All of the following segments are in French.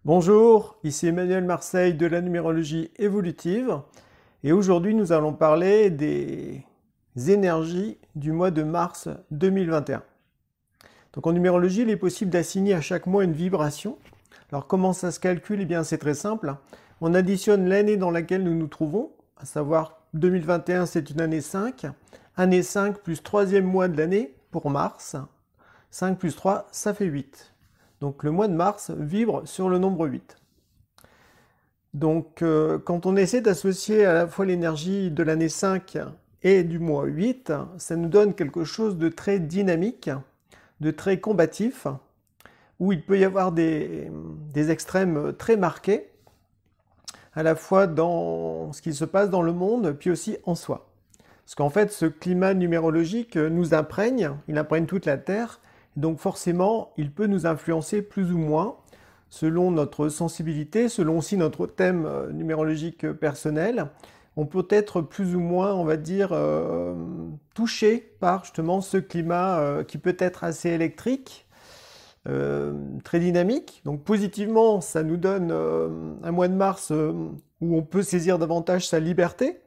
Bonjour, ici Emmanuel Marseille de la numérologie évolutive et aujourd'hui nous allons parler des énergies du mois de mars 2021. Donc en numérologie, il est possible d'assigner à chaque mois une vibration. Alors comment ça se calcule? Eh bien c'est très simple. On additionne l'année dans laquelle nous nous trouvons, à savoir 2021 c'est une année 5 plus troisième mois de l'année pour mars. 5 plus 3 ça fait 8. Donc le mois de mars vibre sur le nombre 8. Donc quand on essaie d'associer à la fois l'énergie de l'année 5 et du mois 8, ça nous donne quelque chose de très dynamique, de très combatif, où il peut y avoir des extrêmes très marqués, à la fois dans ce qui se passe dans le monde, puis aussi en soi. Parce qu'en fait, ce climat numérologique nous imprègne, il imprègne toute la Terre, donc forcément, il peut nous influencer plus ou moins, selon notre sensibilité, selon aussi notre thème numérologique personnel. On peut être plus ou moins, on va dire, touché par justement ce climat qui peut être assez électrique, très dynamique. Donc positivement, ça nous donne un mois de mars où on peut saisir davantage sa liberté,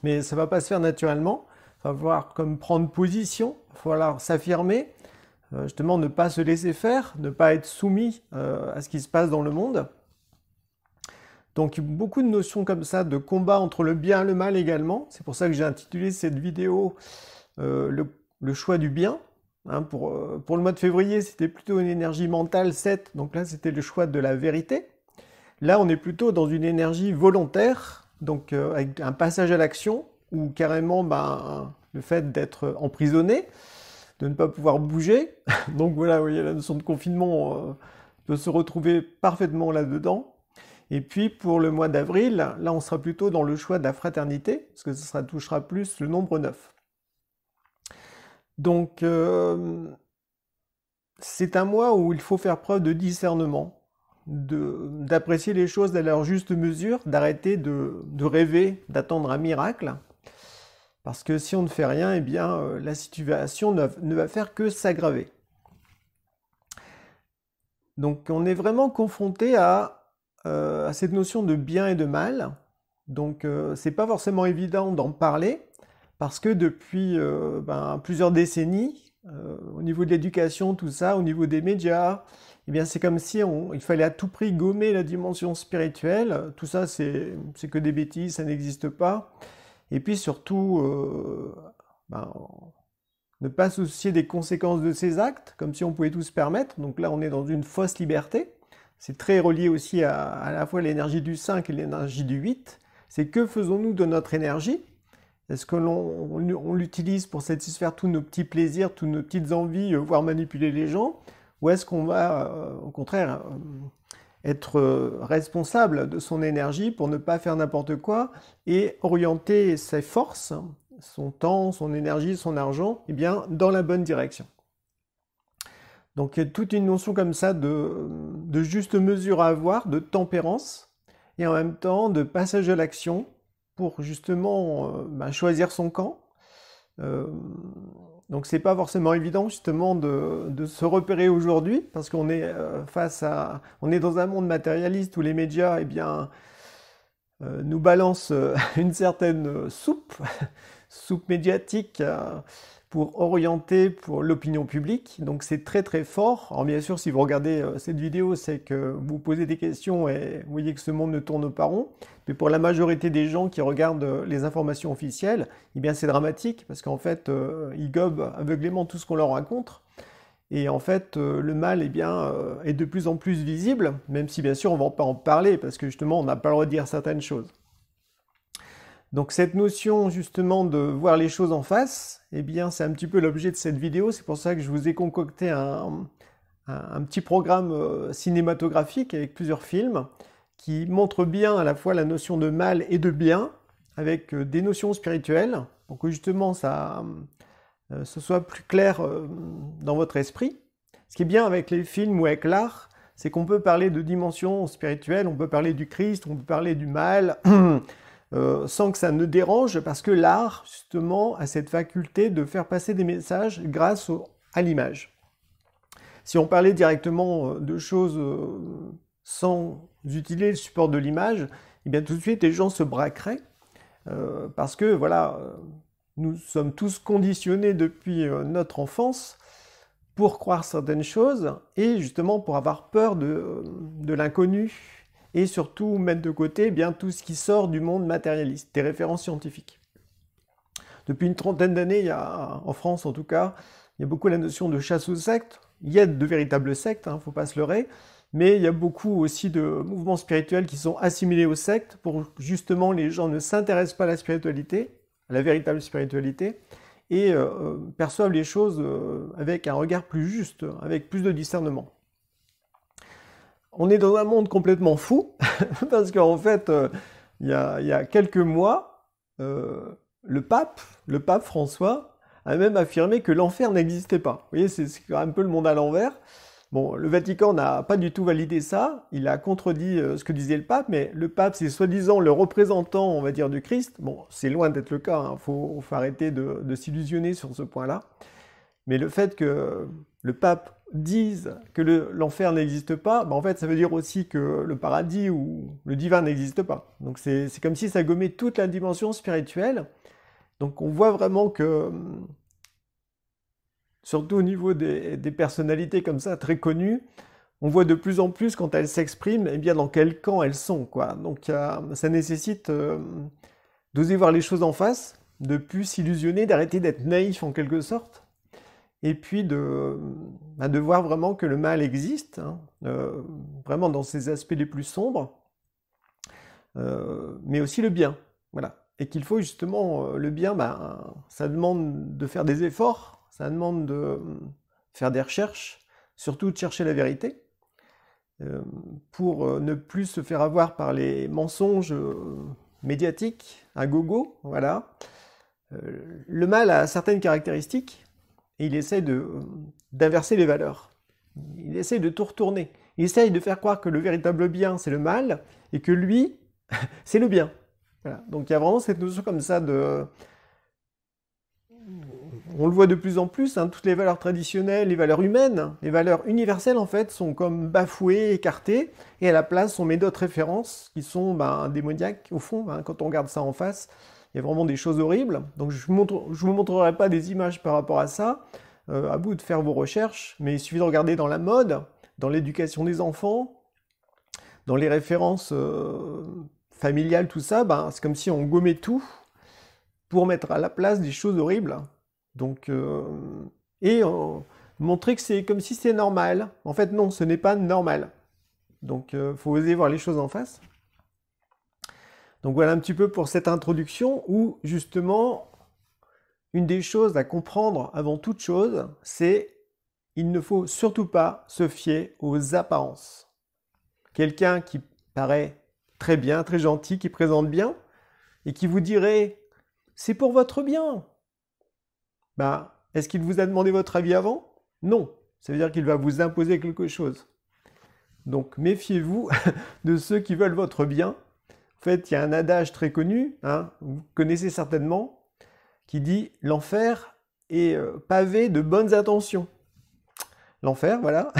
mais ça ne va pas se faire naturellement. Il va falloir comme prendre position, il va falloir s'affirmer, justement ne pas se laisser faire, ne pas être soumis à ce qui se passe dans le monde. Donc beaucoup de notions comme ça, de combat entre le bien et le mal également. C'est pour ça que j'ai intitulé cette vidéo le choix du bien. Hein, pour le mois de février, c'était plutôt une énergie mentale 7, donc là c'était le choix de la vérité. Là on est plutôt dans une énergie volontaire, donc avec un passage à l'action, ou carrément le fait d'être emprisonné, de ne pas pouvoir bouger. Donc voilà, vous voyez, la notion de confinement peut se retrouver parfaitement là-dedans. Et puis pour le mois d'avril, là on sera plutôt dans le choix de la fraternité, parce que ça touchera plus le nombre 9. Donc c'est un mois où il faut faire preuve de discernement, d'apprécier les choses à leur juste mesure, d'arrêter de rêver, d'attendre un miracle. Parce que si on ne fait rien, eh bien, la situation ne va faire que s'aggraver. Donc on est vraiment confronté à cette notion de bien et de mal. Donc c'est pas forcément évident d'en parler, parce que depuis plusieurs décennies, au niveau de l'éducation, tout ça, au niveau des médias, eh bien c'est comme si il fallait à tout prix gommer la dimension spirituelle. Tout ça, c'est que des bêtises, ça n'existe pas. Et puis surtout, ne pas se soucier des conséquences de ses actes, comme si on pouvait tout se permettre. Donc là, on est dans une fausse liberté. C'est très relié aussi à la fois l'énergie du 5 et l'énergie du 8. C'est que faisons-nous de notre énergie? Est-ce que on l'utilise pour satisfaire tous nos petits plaisirs, toutes nos petites envies, voire manipuler les gens? Ou est-ce qu'on va, au contraire, être responsable de son énergie pour ne pas faire n'importe quoi et orienter ses forces, son temps, son énergie, son argent, eh bien, dans la bonne direction. Donc il y a toute une notion comme ça de juste mesure à avoir, de tempérance, et en même temps de passage à l'action pour justement choisir son camp. Donc c'est pas forcément évident justement de se repérer aujourd'hui, parce qu'on est on est dans un monde matérialiste où les médias nous balancent une certaine soupe médiatique pour orienter pour l'opinion publique. Donc c'est très très fort. Alors bien sûr, si vous regardez cette vidéo, c'est que vous posez des questions et vous voyez que ce monde ne tourne pas rond. Mais pour la majorité des gens qui regardent les informations officielles, eh bien c'est dramatique, parce qu'en fait, ils gobent aveuglément tout ce qu'on leur raconte. Et en fait, le mal est de plus en plus visible, même si bien sûr on ne va pas en parler, parce que justement on n'a pas le droit de dire certaines choses. Donc cette notion justement de voir les choses en face, eh bien c'est un petit peu l'objet de cette vidéo. C'est pour ça que je vous ai concocté un petit programme cinématographique avec plusieurs films qui montrent bien à la fois la notion de mal et de bien, avec des notions spirituelles, pour que justement ce soit plus clair dans votre esprit. Ce qui est bien avec les films ou avec l'art, c'est qu'on peut parler de dimensions spirituelles, on peut parler du Christ, on peut parler du mal, sans que ça ne dérange, parce que l'art, justement, a cette faculté de faire passer des messages grâce à l'image. Si on parlait directement de choses sans utiliser le support de l'image, eh bien tout de suite les gens se braqueraient parce que voilà, nous sommes tous conditionnés depuis notre enfance pour croire certaines choses et justement pour avoir peur de l'inconnu et surtout mettre de côté bien tout ce qui sort du monde matérialiste, des références scientifiques. Depuis une trentaine d'années, en France en tout cas, il y a beaucoup la notion de chasse aux sectes. Il y a de véritables sectes, il ne faut pas se leurrer, mais il y a beaucoup aussi de mouvements spirituels qui sont assimilés aux sectes pour justement les gens ne s'intéressent pas à la spiritualité, à la véritable spiritualité, et perçoivent les choses avec un regard plus juste, avec plus de discernement. On est dans un monde complètement fou, parce qu'en fait, il y a quelques mois, le pape François a même affirmé que l'enfer n'existait pas. Vous voyez, c'est un peu le monde à l'envers. Bon, le Vatican n'a pas du tout validé ça, il a contredit ce que disait le pape, mais le pape, c'est soi-disant le représentant, on va dire, du Christ. Bon, c'est loin d'être le cas, il faut arrêter de s'illusionner sur ce point-là. Mais le fait que le pape dise que l'enfer n'existe pas, en fait, ça veut dire aussi que le paradis ou le divin n'existe pas. Donc c'est comme si ça gommait toute la dimension spirituelle. Donc on voit vraiment que, surtout au niveau des personnalités comme ça, très connues, on voit de plus en plus quand elles s'expriment, eh bien dans quel camp elles sont, quoi. Donc ça nécessite d'oser voir les choses en face, de plus s'illusionner, d'arrêter d'être naïf en quelque sorte, et puis de voir vraiment que le mal existe, hein, vraiment dans ses aspects les plus sombres, mais aussi le bien, voilà. Et qu'il faut justement, le bien, ça demande de faire des efforts, ça demande de faire des recherches, surtout de chercher la vérité, pour ne plus se faire avoir par les mensonges médiatiques à gogo, voilà. Le mal a certaines caractéristiques, et il essaye d'inverser les valeurs. Il essaye de tout retourner. Il essaye de faire croire que le véritable bien, c'est le mal, et que lui, c'est le bien. Voilà. Donc il y a vraiment cette notion comme ça de... On le voit de plus en plus, hein, toutes les valeurs traditionnelles, les valeurs humaines, les valeurs universelles en fait, sont comme bafouées, écartées, et à la place on met d'autres références qui sont démoniaques au fond, hein, quand on regarde ça en face. Il y a vraiment des choses horribles. Donc je ne vous montrerai pas des images par rapport à ça, à vous de faire vos recherches, mais il suffit de regarder dans la mode, dans l'éducation des enfants, dans les références familiales, tout ça, c'est comme si on gommait tout pour mettre à la place des choses horribles. Donc, montrer que c'est comme si c'est normal. En fait, non, ce n'est pas normal. Donc, faut oser voir les choses en face. Donc voilà un petit peu pour cette introduction où justement, une des choses à comprendre avant toute chose, c'est il ne faut surtout pas se fier aux apparences. Quelqu'un qui paraît très bien, très gentil, qui présente bien, et qui vous dirait « c'est pour votre bien ». Est-ce qu'il vous a demandé votre avis avant? Non. Ça veut dire qu'il va vous imposer quelque chose. Donc méfiez-vous de ceux qui veulent votre bien. En fait, il y a un adage très connu, hein, vous connaissez certainement, qui dit « l'enfer est pavé de bonnes intentions ». L'enfer, voilà,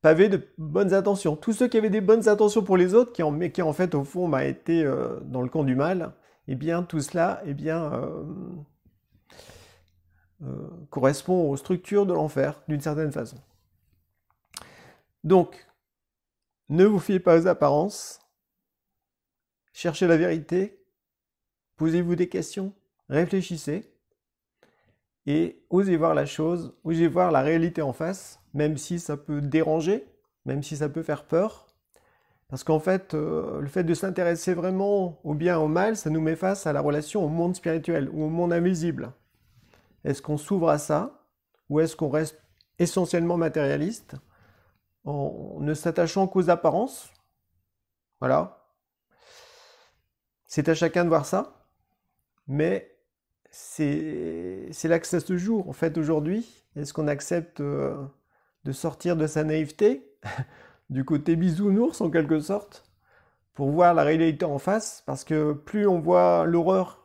pavé de bonnes intentions. Tous ceux qui avaient des bonnes intentions pour les autres, mais qui en fait au fond étaient dans le camp du mal, eh bien tout cela correspond aux structures de l'enfer, d'une certaine façon. Donc, ne vous fiez pas aux apparences, cherchez la vérité, posez-vous des questions, réfléchissez, et osez voir la chose, osez voir la réalité en face, même si ça peut déranger, même si ça peut faire peur, parce qu'en fait, le fait de s'intéresser vraiment au bien et au mal, ça nous met face à la relation au monde spirituel, ou au monde invisible. Est-ce qu'on s'ouvre à ça, ou est-ce qu'on reste essentiellement matérialiste, en ne s'attachant qu'aux apparences? Voilà. C'est à chacun de voir ça, mais c'est là que ça se joue, en fait, aujourd'hui. Est-ce qu'on accepte de sortir de sa naïveté, du côté bisounours, en quelque sorte, pour voir la réalité en face? Parce que plus on voit l'horreur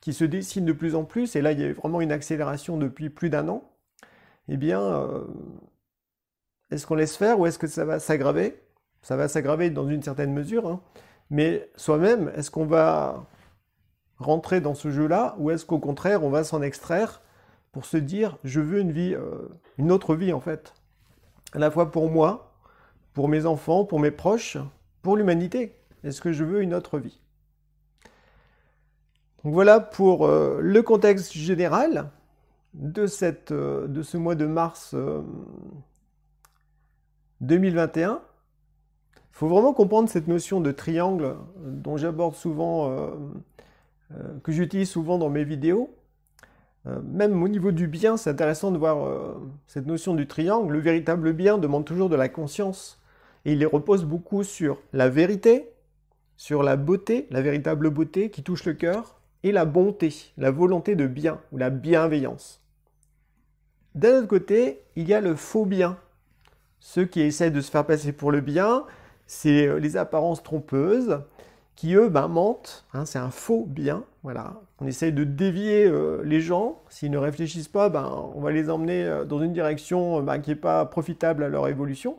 qui se dessine de plus en plus, et là il y a vraiment une accélération depuis plus d'un an, eh bien, est-ce qu'on laisse faire ou est-ce que ça va s'aggraver? ça va s'aggraver dans une certaine mesure, hein. Mais soi-même, est-ce qu'on va rentrer dans ce jeu-là, ou est-ce qu'au contraire, on va s'en extraire pour se dire, je veux une vie, une autre vie en fait, à la fois pour moi, pour mes enfants, pour mes proches, pour l'humanité. Est-ce que je veux une autre vie? Donc voilà pour le contexte général de ce mois de mars 2021. Il faut vraiment comprendre cette notion de triangle dont j'aborde souvent, que j'utilise souvent dans mes vidéos. Même au niveau du bien, c'est intéressant de voir cette notion du triangle. Le véritable bien demande toujours de la conscience. Et il repose beaucoup sur la vérité, sur la beauté, la véritable beauté qui touche le cœur, et la bonté, la volonté de bien, ou la bienveillance. D'un autre côté, il y a le faux bien. Ceux qui essaient de se faire passer pour le bien, c'est les apparences trompeuses, qui eux mentent, hein, c'est un faux bien, voilà. On essaye de dévier les gens, s'ils ne réfléchissent pas, on va les emmener dans une direction qui n'est pas profitable à leur évolution.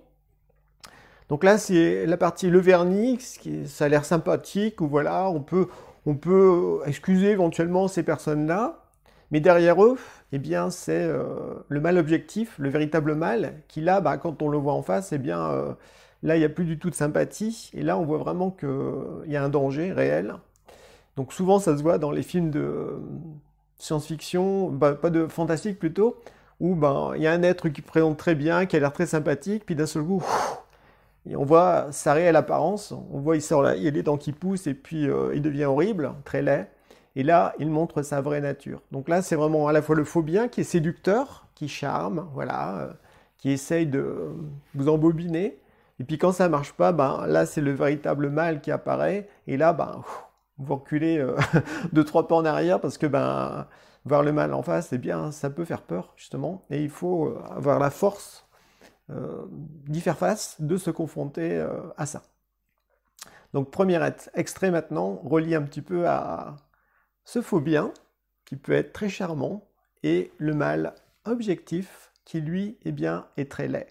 Donc là, c'est la partie le vernis, ça a l'air sympathique, ou voilà, on peut excuser éventuellement ces personnes-là, mais derrière eux, eh bien, c'est le mal objectif, le véritable mal, qui là, quand on le voit en face, eh bien, là, il n'y a plus du tout de sympathie, et là, on voit vraiment qu'il y a un danger réel. Donc souvent, ça se voit dans les films de science-fiction, pas de fantastique plutôt, où il y a un être qui présente très bien, qui a l'air très sympathique, puis d'un seul coup, et on voit sa réelle apparence, on voit il y a les dents qui poussent, et puis il devient horrible, très laid, et là, il montre sa vraie nature. Donc là, c'est vraiment à la fois le faux bien qui est séducteur, qui charme, voilà, qui essaye de vous embobiner, et puis quand ça ne marche pas, là, c'est le véritable mal qui apparaît, et là, vous reculez 2-3 pas en arrière, parce que voir le mal en face, eh bien, ça peut faire peur, justement, et il faut avoir la force d'y faire face, de se confronter à ça. Donc premier extrait maintenant, relie un petit peu à ce faux bien, qui peut être très charmant, et le mal objectif, qui lui, eh bien, est très laid.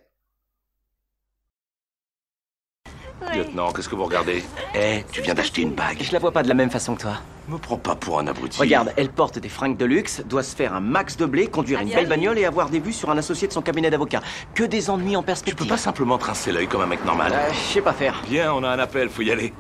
Ouais. Lieutenant, qu'est-ce que vous regardez? Tu viens d'acheter une bague. Je la vois pas de la même façon que toi. Me prends pas pour un abruti. Regarde, elle porte des fringues de luxe, doit se faire un max de blé, conduire une belle bagnole et avoir des vues sur un associé de son cabinet d'avocat. Que des ennuis en Tu perspective. peux pas simplement trincer l'œil comme un mec normal. Je sais pas faire. Viens, on a un appel, faut y aller.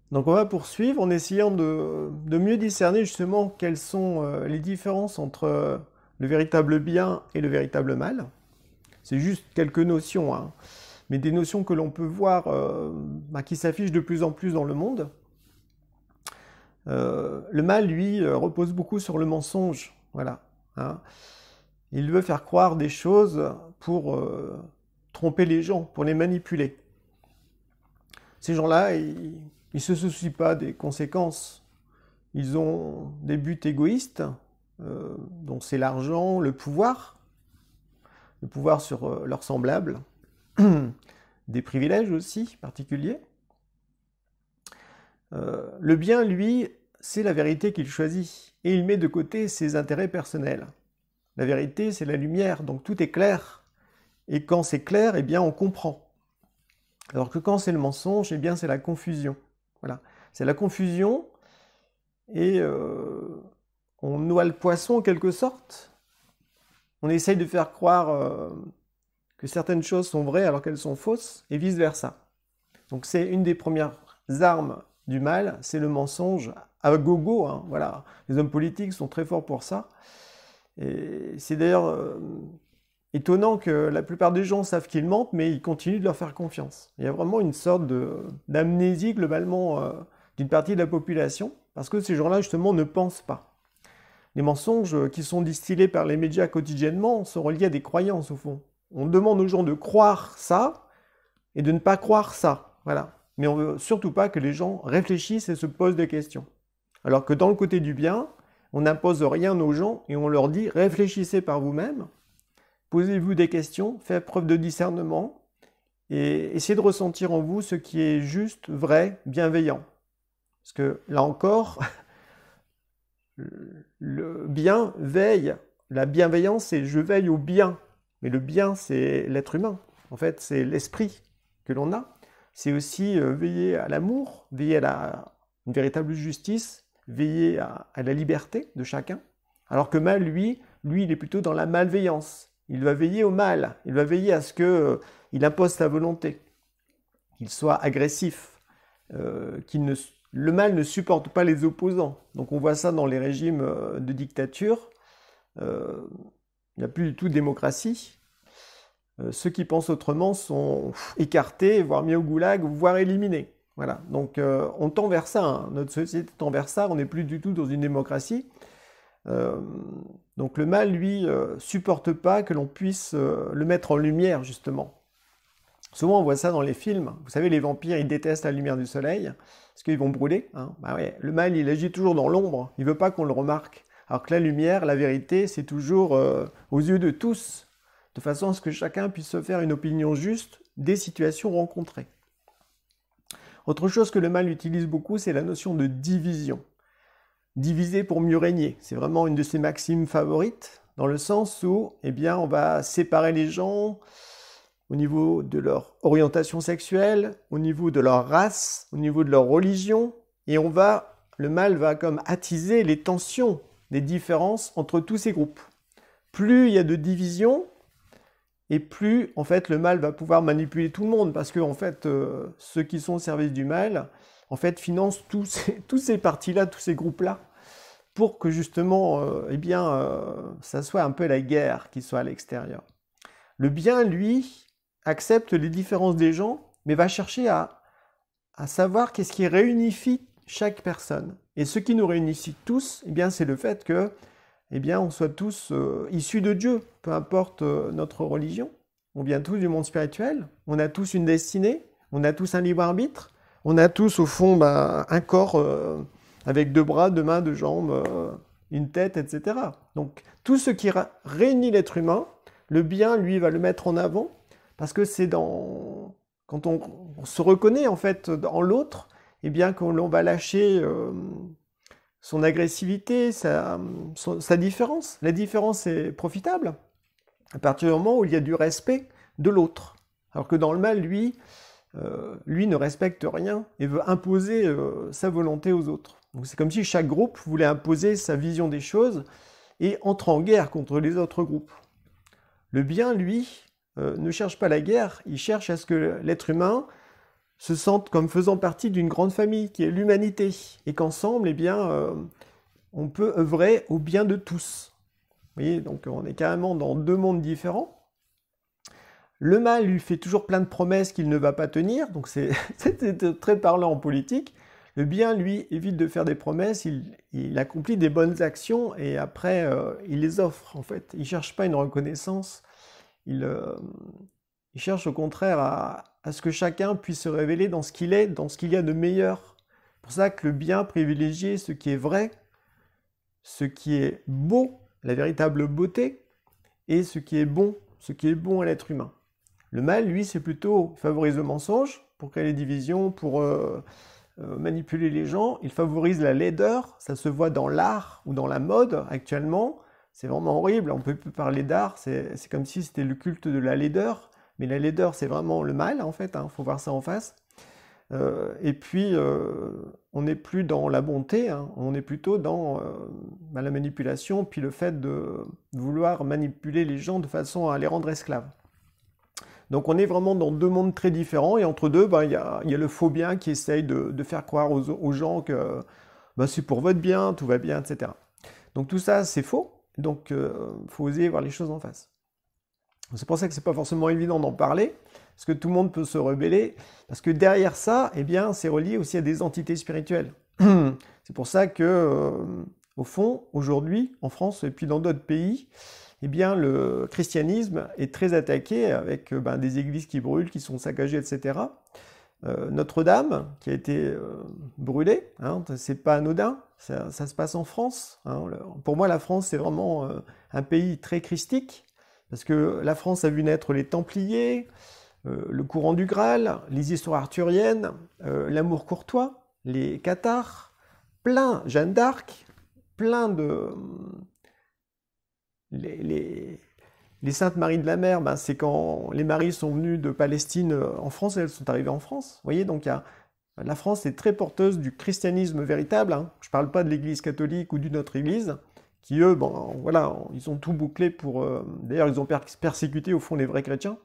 Donc on va poursuivre en essayant de mieux discerner justement quelles sont les différences entre le véritable bien et le véritable mal. C'est juste quelques notions, hein, mais des notions que l'on peut voir qui s'affichent de plus en plus dans le monde. Le mal, lui, repose beaucoup sur le mensonge, voilà, hein. Il veut faire croire des choses pour tromper les gens, pour les manipuler. Ces gens-là, ils ne se soucient pas des conséquences. Ils ont des buts égoïstes, dont c'est l'argent, le pouvoir sur leurs semblables, des privilèges aussi particuliers. Le bien, lui, c'est la vérité qu'il choisit, et il met de côté ses intérêts personnels. La vérité, c'est la lumière, donc tout est clair. Et quand c'est clair, eh bien, on comprend. Alors que quand c'est le mensonge, eh bien, c'est la confusion. Voilà. C'est la confusion, et on noie le poisson en quelque sorte. On essaye de faire croire que certaines choses sont vraies alors qu'elles sont fausses, et vice-versa. Donc c'est une des premières armes du mal, c'est le mensonge à gogo, hein, voilà. Les hommes politiques sont très forts pour ça. Et c'est d'ailleurs étonnant que la plupart des gens savent qu'ils mentent, mais ils continuent de leur faire confiance. Il y a vraiment une sorte d'amnésie globalement d'une partie de la population, parce que ces gens-là justement ne pensent pas. Les mensonges qui sont distillés par les médias quotidiennement sont reliés à des croyances au fond. On demande aux gens de croire ça et de ne pas croire ça, voilà. Mais on ne veut surtout pas que les gens réfléchissent et se posent des questions. Alors que dans le côté du bien, on n'impose rien aux gens et on leur dit « réfléchissez par vous-même, posez-vous des questions, faites preuve de discernement et essayez de ressentir en vous ce qui est juste, vrai, bienveillant. » Parce que là encore, le bien veille, la bienveillance, c'est je veille au bien. Mais le bien, c'est l'être humain. En fait, c'est l'esprit que l'on a. C'est aussi veiller à l'amour, veiller à une véritable justice, veiller à la liberté de chacun. Alors que mal, lui, il est plutôt dans la malveillance. Il va veiller au mal. Il va veiller à ce qu'il impose sa volonté, qu'il soit agressif, le mal ne supporte pas les opposants. Donc on voit ça dans les régimes de dictature. Il n'y a plus du tout de démocratie. Ceux qui pensent autrement sont écartés, voire mis au goulag, voire éliminés. Voilà. Donc on tend vers ça. Hein. Notre société tend vers ça. On n'est plus du tout dans une démocratie. Donc le mal, lui, supporte pas que l'on puisse le mettre en lumière, justement. Souvent, on voit ça dans les films. Vous savez, les vampires, ils détestent la lumière du soleil, parce qu'ils vont brûler. Hein. Bah ouais, le mal, il agit toujours dans l'ombre. Il veut pas qu'on le remarque. Alors que la lumière, la vérité, c'est toujours aux yeux de tous, de façon à ce que chacun puisse se faire une opinion juste des situations rencontrées. Autre chose que le mal utilise beaucoup, c'est la notion de division. Diviser pour mieux régner. C'est vraiment une de ses maximes favorites, dans le sens où, eh bien, on va séparer les gens au niveau de leur orientation sexuelle, au niveau de leur race, au niveau de leur religion, et le mal va comme attiser les tensions, les différences entre tous ces groupes. Plus il y a de division, et plus, en fait, le mal va pouvoir manipuler tout le monde, parce que, en fait, ceux qui sont au service du mal, en fait, financent tous ces partis-là, tous ces groupes-là, pour que, justement, ça soit un peu la guerre qui soit à l'extérieur. Le bien, lui, accepte les différences des gens, mais va chercher à savoir qu'est-ce qui réunifie chaque personne. Et ce qui nous réunifie tous, eh bien, c'est le fait que, eh bien, on soit tous issus de Dieu, peu importe notre religion. On vient tous du monde spirituel, on a tous une destinée, on a tous un libre arbitre, on a tous, au fond, un corps avec 2 bras, 2 mains, 2 jambes, une tête, etc. Donc, tout ce qui réunit l'être humain, le bien, lui, va le mettre en avant, parce que c'est quand on se reconnaît en fait en l'autre, eh bien qu'on va lâcher son agressivité, sa différence. La différence est profitable à partir du moment où il y a du respect de l'autre. Alors que dans le mal, lui ne respecte rien et veut imposer sa volonté aux autres. Donc c'est comme si chaque groupe voulait imposer sa vision des choses et entre en guerre contre les autres groupes. Le bien, lui, ne cherche pas la guerre, il cherche à ce que l'être humain se sente comme faisant partie d'une grande famille qui est l'humanité, et qu'ensemble, eh bien, on peut œuvrer au bien de tous. Vous voyez, donc on est carrément dans 2 mondes différents. Le mal lui fait toujours plein de promesses qu'il ne va pas tenir, donc c'est très parlant en politique. Le bien, lui, évite de faire des promesses, il accomplit des bonnes actions, et après, il les offre, en fait. Il ne cherche pas une reconnaissance. Il cherche au contraire à ce que chacun puisse se révéler dans ce qu'il est, dans ce qu'il y a de meilleur. C'est pour ça que le bien privilégie ce qui est vrai, ce qui est beau, la véritable beauté, et ce qui est bon à l'être humain. Le mal, lui, c'est plutôt favorise le mensonge pour créer les divisions, pour manipuler les gens. Il favorise la laideur, ça se voit dans l'art ou dans la mode actuellement. C'est vraiment horrible, on ne peut plus parler d'art, c'est comme si c'était le culte de la laideur, mais la laideur c'est vraiment le mal en fait, faut voir ça en face. Et puis on n'est plus dans la bonté, on est plutôt dans la manipulation, puis le fait de vouloir manipuler les gens de façon à les rendre esclaves. Donc on est vraiment dans 2 mondes très différents, et entre deux, il y a le faux bien qui essaye de faire croire aux gens que c'est pour votre bien, tout va bien, etc. Donc tout ça c'est faux. Donc, il faut oser voir les choses en face. C'est pour ça que c'est pas forcément évident d'en parler, parce que tout le monde peut se rebeller, parce que derrière ça, eh bien, c'est relié aussi à des entités spirituelles. C'est pour ça que, au fond, aujourd'hui, en France et puis dans d'autres pays, eh bien, le christianisme est très attaqué avec des églises qui brûlent, qui sont saccagées, etc. Notre-Dame, qui a été brûlée, c'est pas anodin, ça se passe en France. Pour moi, la France, c'est vraiment un pays très christique, parce que la France a vu naître les Templiers, le courant du Graal, les histoires arthuriennes, l'amour courtois, les cathares, Jeanne d'Arc, plein de... Les Saintes Maries de la Mer, ben, c'est quand les Maries sont venues de Palestine en France, elles sont arrivées en France. Vous voyez, donc la France est très porteuse du christianisme véritable. Hein. Je ne parle pas de l'Église catholique ou d'une autre Église, qui eux, bon, voilà, ils ont tout bouclé pour... D'ailleurs, ils ont persécuté au fond les vrais chrétiens.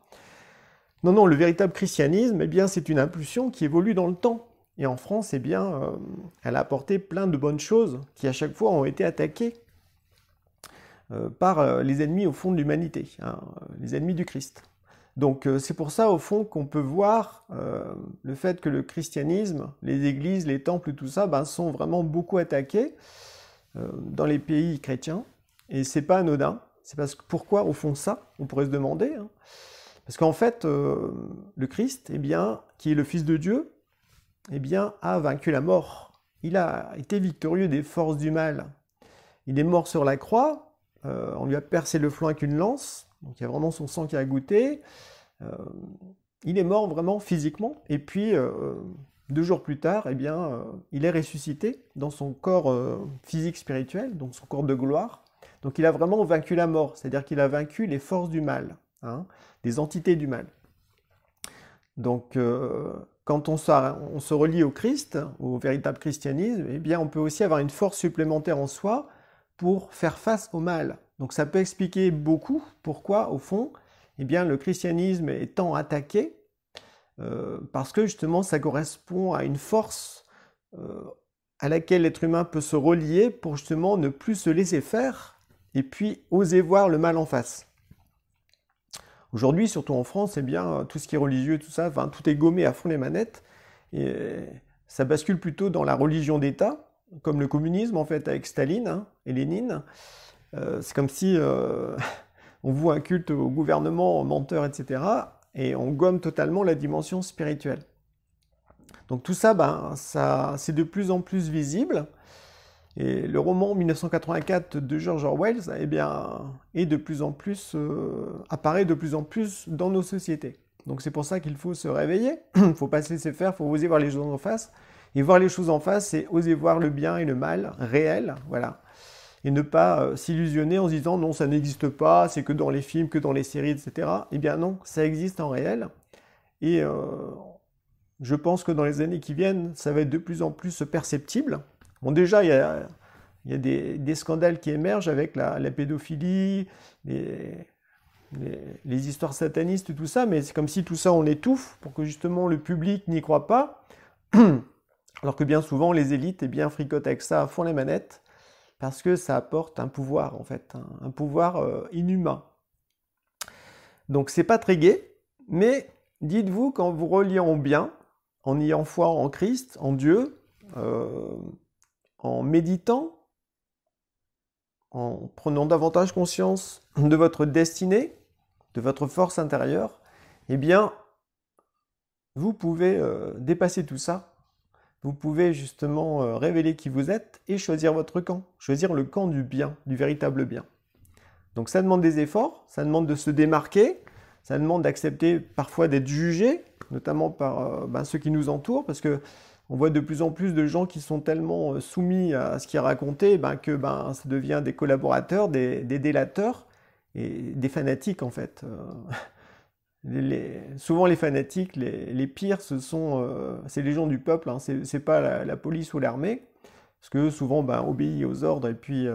Non, non, le véritable christianisme, eh bien, c'est une impulsion qui évolue dans le temps. Et en France, eh bien, elle a apporté plein de bonnes choses qui, à chaque fois, ont été attaquées par les ennemis, au fond, de l'humanité, hein, les ennemis du Christ. Donc, c'est pour ça, au fond, qu'on peut voir le fait que le christianisme, les églises, les temples, tout ça, ben, sont vraiment beaucoup attaqués dans les pays chrétiens. Et c'est pas anodin. C'est parce que, pourquoi, au fond, ça, on pourrait se demander, hein. Parce qu'en fait, le Christ, eh bien, qui est le Fils de Dieu, eh bien, a vaincu la mort. Il a été victorieux des forces du mal. Il est mort sur la croix, on lui a percé le flanc avec une lance, donc il y a vraiment son sang qui a goûté. Il est mort vraiment physiquement, et puis 2 jours plus tard, eh bien, il est ressuscité dans son corps physique spirituel, donc son corps de gloire. Donc il a vraiment vaincu la mort, c'est-à-dire qu'il a vaincu les forces du mal, hein, des entités du mal. Donc, quand on se relie au Christ, au véritable christianisme, eh bien, on peut aussi avoir une force supplémentaire en soi pour faire face au mal. Donc, ça peut expliquer beaucoup pourquoi, au fond, eh bien, le christianisme est tant attaqué, parce que justement, ça correspond à une force à laquelle l'être humain peut se relier pour justement ne plus se laisser faire et puis oser voir le mal en face. Aujourd'hui, surtout en France, eh bien, tout ce qui est religieux, tout ça, enfin, tout est gommé à fond les manettes. Et ça bascule plutôt dans la religion d'État, comme le communisme, en fait, avec Staline, hein, et Lénine. C'est comme si on voue un culte au gouvernement menteur, etc. Et on gomme totalement la dimension spirituelle. Donc tout ça, ben, c'est de plus en plus visible. Et le roman 1984 de George Orwell, eh bien, est de plus en plus, apparaît de plus en plus dans nos sociétés. Donc c'est pour ça qu'il faut se réveiller, il ne faut pas se laisser faire, il faut oser voir les choses en face. Et voir les choses en face, c'est oser voir le bien et le mal réel, voilà. Et ne pas s'illusionner en se disant non, ça n'existe pas, c'est que dans les films, que dans les séries, etc. Eh bien non, ça existe en réel. Et je pense que dans les années qui viennent, ça va être de plus en plus perceptible. Bon, déjà, il y a des scandales qui émergent avec la pédophilie, les histoires satanistes, tout ça, mais c'est comme si tout ça, on l'étouffe pour que justement le public n'y croit pas, alors que bien souvent, les élites, eh bien, fricotent avec ça, font les manettes, parce que ça apporte un pouvoir, en fait, un pouvoir inhumain. Donc, c'est pas très gai, mais dites-vous, quand vous reliez au bien, en ayant foi en Christ, en Dieu, en méditant, en prenant davantage conscience de votre destinée, de votre force intérieure, eh bien, vous pouvez dépasser tout ça. Vous pouvez justement révéler qui vous êtes et choisir votre camp. Choisir le camp du bien, du véritable bien. Donc ça demande des efforts, ça demande de se démarquer, ça demande d'accepter parfois d'être jugé, notamment par ceux qui nous entourent, parce que on voit de plus en plus de gens qui sont tellement soumis à ce qui est raconté que ça devient des collaborateurs, des délateurs et des fanatiques en fait. Souvent les fanatiques, les pires, c'est les gens du peuple, hein, c'est pas la police ou l'armée, parce que souvent obéissent aux ordres et puis ils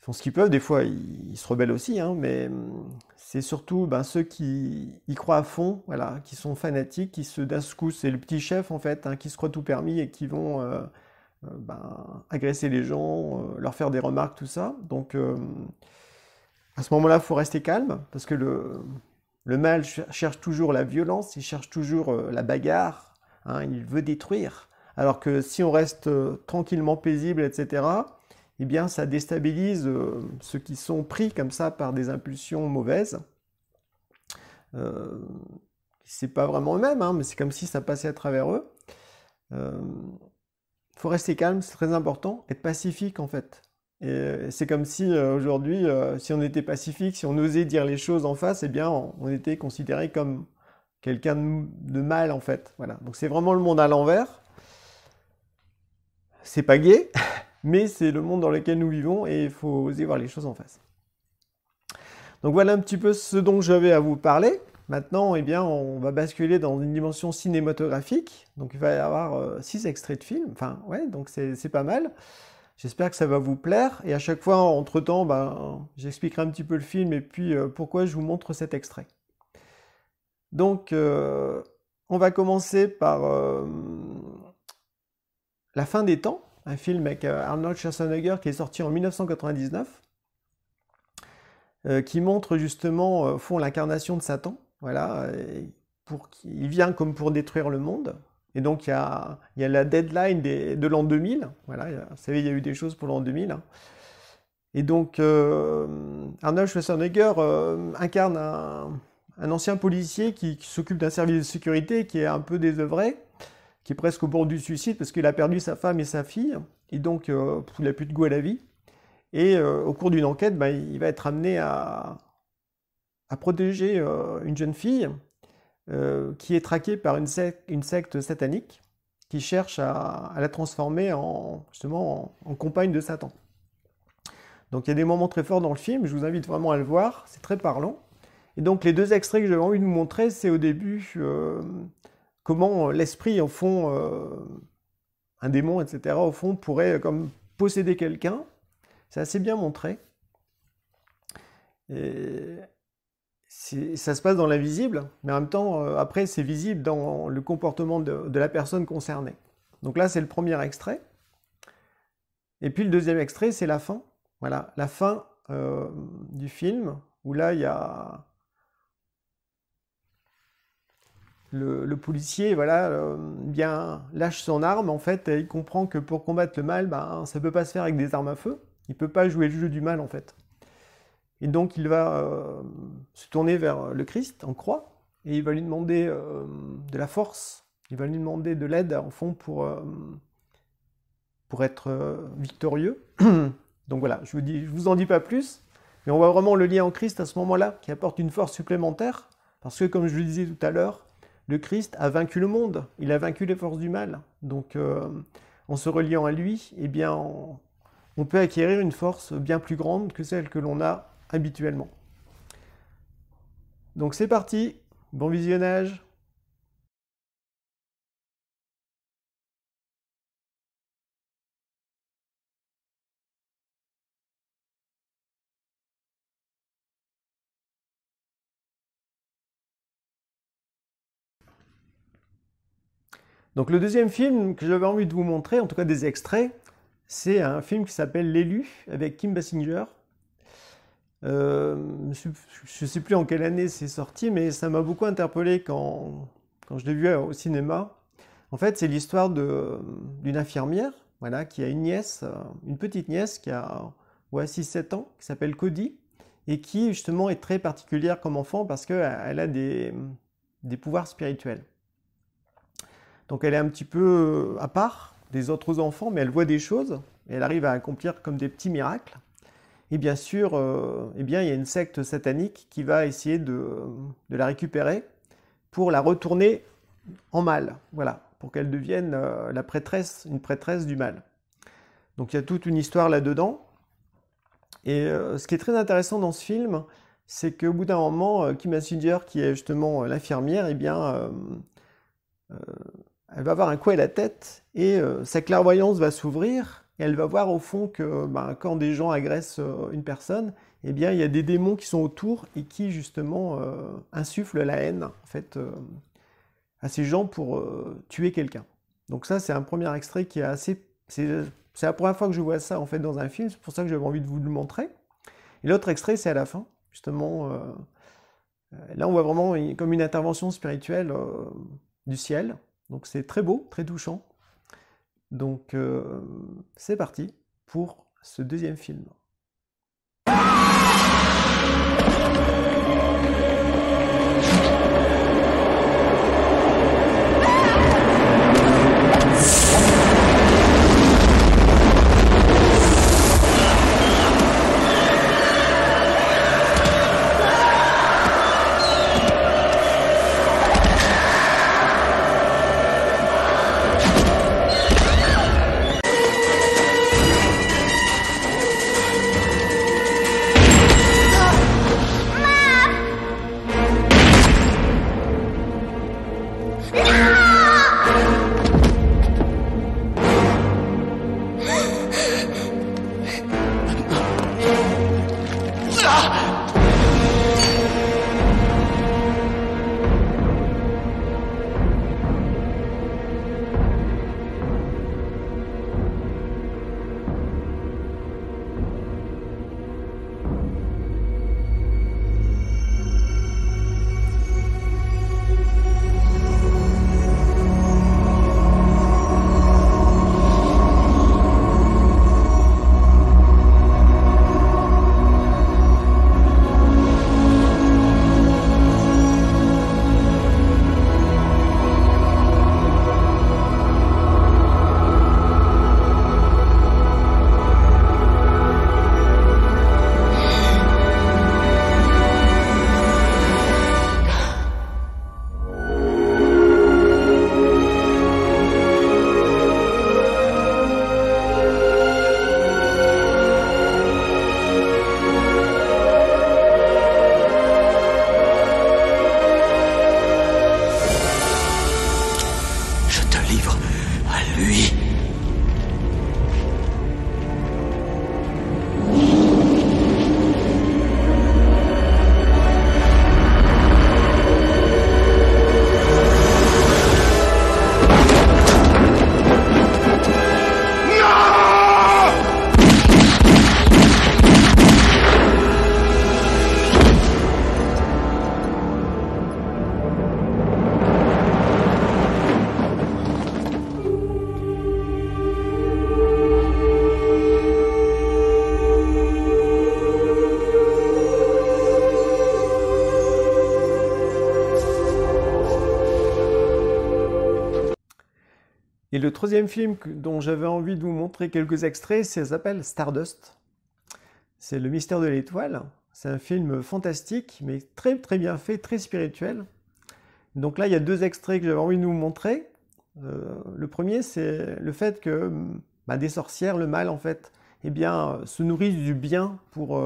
font ce qu'ils peuvent. Des fois ils se rebellent aussi, hein, mais c'est surtout ceux qui y croient à fond, voilà, qui sont fanatiques, d'un coup c'est le petit chef en fait, hein, qui se croit tout permis et qui vont agresser les gens, leur faire des remarques, tout ça. Donc à ce moment-là, il faut rester calme, parce que le mal cherche toujours la violence, il cherche toujours la bagarre, hein, il veut détruire. Alors que si on reste tranquillement paisible, etc., eh bien, ça déstabilise ceux qui sont pris comme ça par des impulsions mauvaises. C'est pas vraiment eux-mêmes, hein, mais c'est comme si ça passait à travers eux. Faut rester calme, c'est très important, être pacifique en fait. Et c'est comme si aujourd'hui, si on était pacifique, si on osait dire les choses en face, eh bien, on était considéré comme quelqu'un de mal en fait. Voilà. Donc c'est vraiment le monde à l'envers. C'est pas gai, mais c'est le monde dans lequel nous vivons et il faut oser voir les choses en face. Donc voilà un petit peu ce dont j'avais à vous parler. Maintenant, eh bien, on va basculer dans une dimension cinématographique. Donc il va y avoir 6 extraits de films. Enfin, ouais, donc c'est pas mal. J'espère que ça va vous plaire. Et à chaque fois, entre-temps, ben, j'expliquerai un petit peu le film et puis pourquoi je vous montre cet extrait. Donc, on va commencer par La fin des temps, un film avec Arnold Schwarzenegger qui est sorti en 1999, qui montre justement au fond l'incarnation de Satan. Voilà, il vient comme pour détruire le monde. Et donc il y a la deadline de l'an 2000. Voilà, vous savez, il y a eu des choses pour l'an 2000. Hein. Et donc Arnold Schwarzenegger incarne un ancien policier qui s'occupe d'un service de sécurité qui est un peu désœuvré, qui est presque au bord du suicide parce qu'il a perdu sa femme et sa fille. Et donc il n'a plus de goût à la vie. Et au cours d'une enquête, ben, il va être amené à protéger une jeune fille qui est traquée par une secte satanique qui cherche à la transformer justement en compagne de Satan. Donc il y a des moments très forts dans le film, je vous invite vraiment à le voir, c'est très parlant. Et donc les 2 extraits que j'avais envie de vous montrer, c'est au début comment l'esprit, au fond, un démon, etc., au fond, pourrait comme posséder quelqu'un. C'est assez bien montré. Et ça se passe dans l'invisible, mais en même temps, après, c'est visible dans le comportement de la personne concernée. Donc là, c'est le premier extrait. Et puis le deuxième extrait, c'est la fin. Voilà, la fin du film, où là, il y a le policier, voilà, bien lâche son arme. En fait, il comprend que pour combattre le mal, ben, ça ne peut pas se faire avec des armes à feu. Il ne peut pas jouer le jeu du mal, en fait. Et donc, il va se tourner vers le Christ en croix, et il va lui demander de la force, il va lui demander de l'aide, en fond, pour être victorieux. Donc voilà, je vous en dis pas plus, mais on voit vraiment le lien en Christ à ce moment-là, qui apporte une force supplémentaire, parce que, comme je le disais tout à l'heure, le Christ a vaincu le monde, il a vaincu les forces du mal. Donc, en se reliant à lui, eh bien, on peut acquérir une force bien plus grande que celle que l'on a habituellement. Donc c'est parti, bon visionnage. Donc le deuxième film que j'avais envie de vous montrer, en tout cas des extraits, c'est un film qui s'appelle L'élu avec Kim Basinger. Je ne sais plus en quelle année c'est sorti, mais ça m'a beaucoup interpellé quand je l'ai vu au cinéma. En fait, c'est l'histoire d'une infirmière, voilà, qui a une nièce, une petite nièce qui a 6-7 ans, qui s'appelle Cody, et qui justement est très particulière comme enfant parce qu'elle a des pouvoirs spirituels. Donc elle est un petit peu à part des autres enfants, mais elle voit des choses, et elle arrive à accomplir comme des petits miracles. Et bien sûr, eh bien, il y a une secte satanique qui va essayer de la récupérer pour la retourner en mal, voilà, pour qu'elle devienne une prêtresse du mal. Donc il y a toute une histoire là-dedans. Et ce qui est très intéressant dans ce film, c'est qu'au bout d'un moment, Kim Basinger, qui est justement l'infirmière, eh bien, elle va avoir un coup à la tête et sa clairvoyance va s'ouvrir. Et elle va voir au fond que quand des gens agressent une personne, eh bien, il y a des démons qui sont autour et qui justement insufflent la haine en fait, à ces gens pour tuer quelqu'un. Donc ça, c'est un premier extrait qui est assez... C'est la première fois que je vois ça en fait dans un film, c'est pour ça que j'avais envie de vous le montrer. Et l'autre extrait, c'est à la fin, justement. Là, on voit vraiment comme une intervention spirituelle du ciel. Donc c'est très beau, très touchant. Donc c'est parti pour ce deuxième film. Et le troisième film dont j'avais envie de vous montrer quelques extraits, ça s'appelle Stardust. C'est le mystère de l'étoile. C'est un film fantastique, mais très très bien fait, très spirituel. Donc là, il y a deux extraits que j'avais envie de vous montrer. Le premier, c'est le fait que des sorcières, le mal en fait, eh bien, se nourrissent du bien pour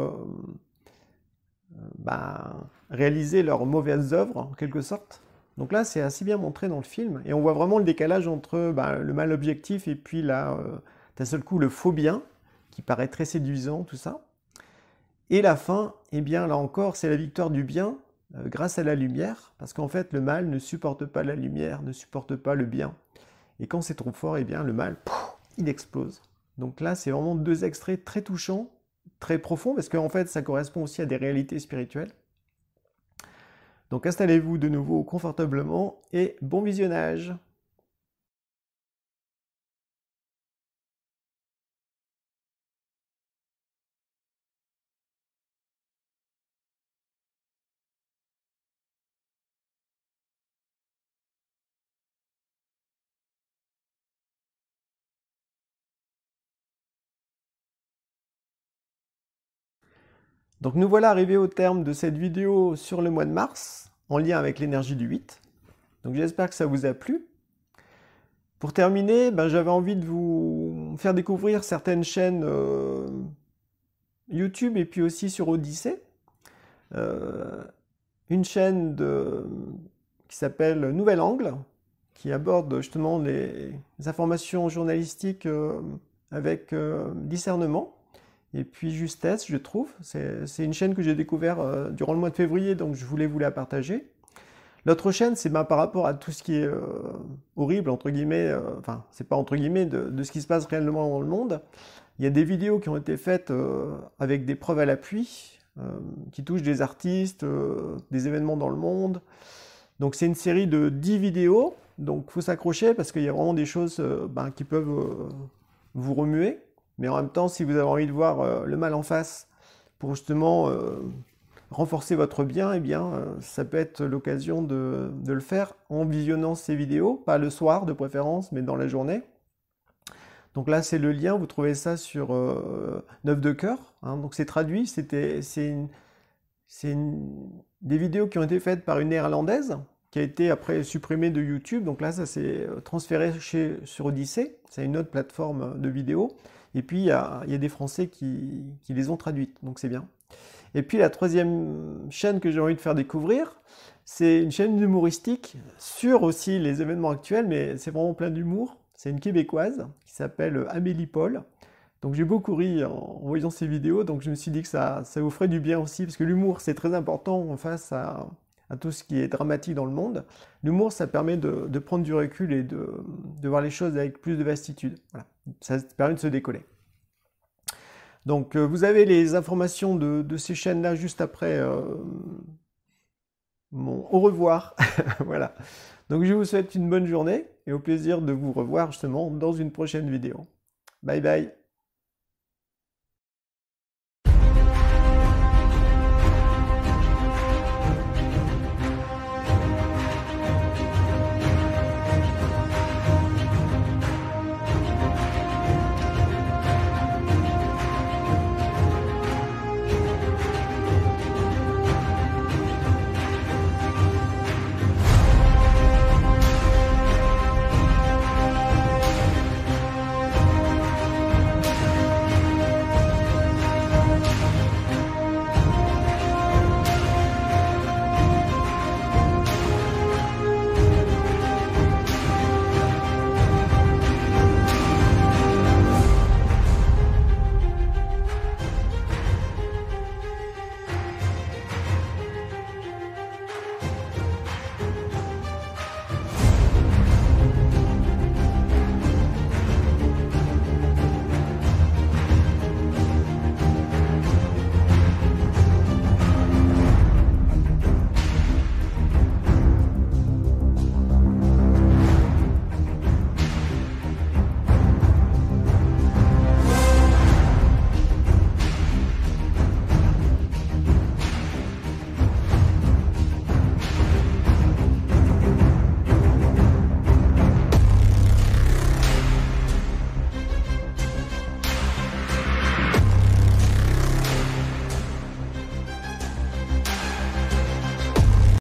réaliser leurs mauvaises œuvres, en quelque sorte. Donc là, c'est assez bien montré dans le film, et on voit vraiment le décalage entre le mal objectif et puis là, d'un seul coup, le faux bien, qui paraît très séduisant, tout ça. Et la fin, eh bien, là encore, c'est la victoire du bien grâce à la lumière, parce qu'en fait, le mal ne supporte pas la lumière, ne supporte pas le bien. Et quand c'est trop fort, eh bien, le mal, il explose. Donc là, c'est vraiment deux extraits très touchants, très profonds, parce qu'en fait, ça correspond aussi à des réalités spirituelles. Donc installez-vous de nouveau confortablement et bon visionnage! Donc nous voilà arrivés au terme de cette vidéo sur le mois de mars, en lien avec l'énergie du 8. Donc j'espère que ça vous a plu. Pour terminer, j'avais envie de vous faire découvrir certaines chaînes YouTube et puis aussi sur Odyssée. Une chaîne qui s'appelle Nouvel Angle, qui aborde justement les informations journalistiques avec discernement. Et puis justesse, je trouve. C'est une chaîne que j'ai découvert durant le mois de février, donc je voulais vous la partager. L'autre chaîne, c'est par rapport à tout ce qui est horrible, entre guillemets, enfin, c'est pas entre guillemets, de ce qui se passe réellement dans le monde. Il y a des vidéos qui ont été faites avec des preuves à l'appui, qui touchent des artistes, des événements dans le monde. Donc c'est une série de 10 vidéos, donc il faut s'accrocher parce qu'il y a vraiment des choses qui peuvent vous remuer. Mais en même temps, si vous avez envie de voir le mal en face pour justement renforcer votre bien, eh bien, ça peut être l'occasion de le faire en visionnant ces vidéos, pas le soir de préférence, mais dans la journée. Donc là, c'est le lien, vous trouvez ça sur Neuf de Cœur, hein, donc c'est traduit, c'est des vidéos qui ont été faites par une néerlandaise, qui a été après supprimée de YouTube, donc là, ça s'est transféré sur Odyssée, c'est une autre plateforme de vidéos. Et puis, il y a des Français qui les ont traduites, donc c'est bien. Et puis, la troisième chaîne que j'ai envie de faire découvrir, C'est une chaîne humoristique sur aussi les événements actuels, mais c'est vraiment plein d'humour. C'est une Québécoise qui s'appelle Amélie Paul. Donc j'ai beaucoup ri en voyant ces vidéos, donc je me suis dit que ça vous ferait du bien aussi, parce que l'humour c'est très important face à tout ce qui est dramatique dans le monde. L'humour ça permet de prendre du recul et de voir les choses avec plus de vastitude. Voilà. Ça permet de se décoller. Donc vous avez les informations de ces chaînes-là juste après mon au revoir. Voilà. Donc je vous souhaite une bonne journée et au plaisir de vous revoir justement dans une prochaine vidéo. Bye bye.